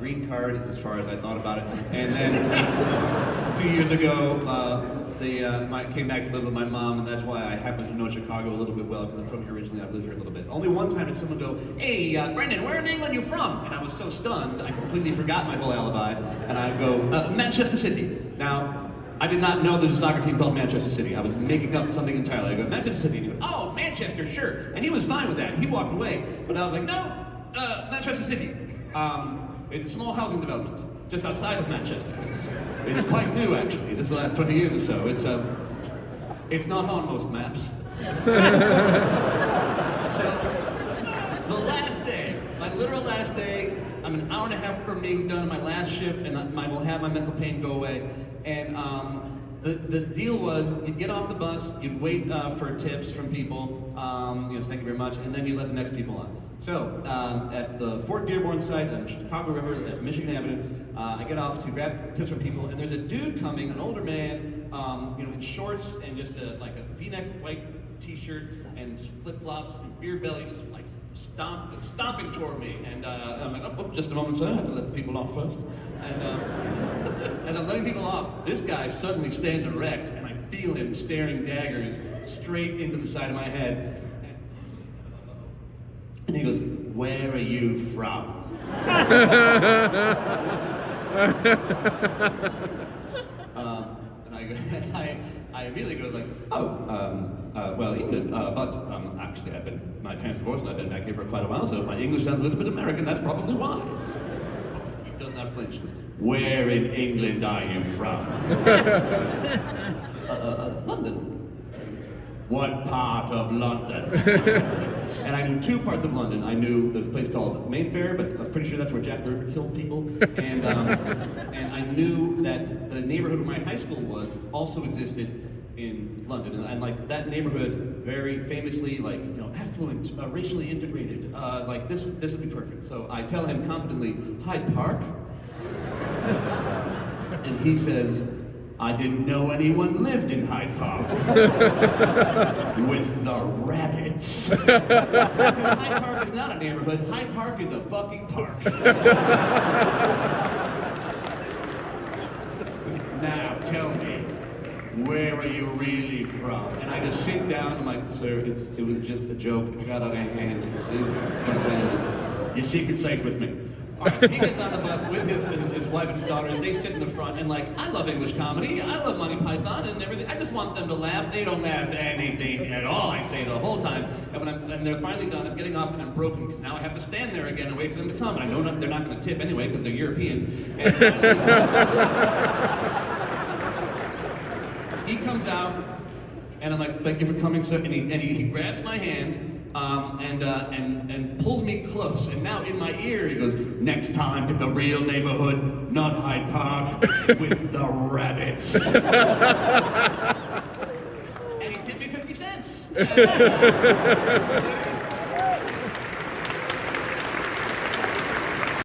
green card, as far as I thought about it. And then a few years ago, I came back to live with my mom, and that's why I happen to know Chicago a little bit well, because I'm from here originally. I've lived here a little bit. Only one time did someone go, "Hey, Brendan, where in England are you from?" And I was so stunned, I completely forgot my whole alibi. And I go, "Manchester City." Now, I did not know there's a soccer team called Manchester City. I was making up something entirely. I go, "Manchester City." And he goes, "Oh, Manchester, sure." And he was fine with that. He walked away. But I was like, "No, Manchester City. It's a small housing development just outside of Manchester. It's quite new, actually. This is the last 20 years or so. It's not on most maps." So, the last day, my literal last day, I'm an hour and a half from being done my last shift, and I will have my mental pain go away. And the deal was, you'd get off the bus, you'd wait for tips from people, thank you very much, and then you let the next people on. So, at the Fort Dearborn site on Chicago River at Michigan Avenue, I get off to grab tips from people, and there's a dude coming, an older man, in shorts and just a V-neck white t-shirt and flip-flops and beer belly, just like stomping toward me. And I'm like, oh, just a moment, sir, I have to let the people off first. And as I'm letting people off, this guy suddenly stands erect, and I feel him staring daggers straight into the side of my head. And he goes, "Where are you from?" And I immediately go like, well, England, but actually my parents divorced and I've been back here for quite a while, so if my English sounds a little bit American, that's probably why. He does not flinch. He goes, "Where in England are you from?" London. "What part of London?" And I knew two parts of London. I knew there's a place called Mayfair, but I was pretty sure that's where Jack the Ripper killed people. And I knew that the neighborhood where my high school was also existed in London. And like that neighborhood, very famously, affluent, racially integrated. This would be perfect. So I tell him confidently, "Hyde Park." And he says, "I didn't know anyone lived in Hyde Park." "With the rabbits." Because Hyde Park is not a neighborhood. Hyde Park is a fucking park. "Now tell me, where are you really from?" And I just sit down. I'm like, "Sir, it was just a joke. It got out of hand. Your secret's safe with me." All right, so he gets on the bus with his wife and his daughters. They sit in the front, and I love English comedy. I love Monty Python and everything. I just want them to laugh. They don't laugh at anything at all, I say the whole time. And when they're finally done, I'm getting off and I'm broken, because now I have to stand there again and wait for them to come. And I know they're not going to tip anyway, because they're European. And, he comes out, and I'm like, "Thank you for coming, sir." And he grabs my hand, and pulls me close. And now in my ear he goes, "Next time, pick a real neighborhood, not Hyde Park, with the rabbits." And he tipped me 50 cents.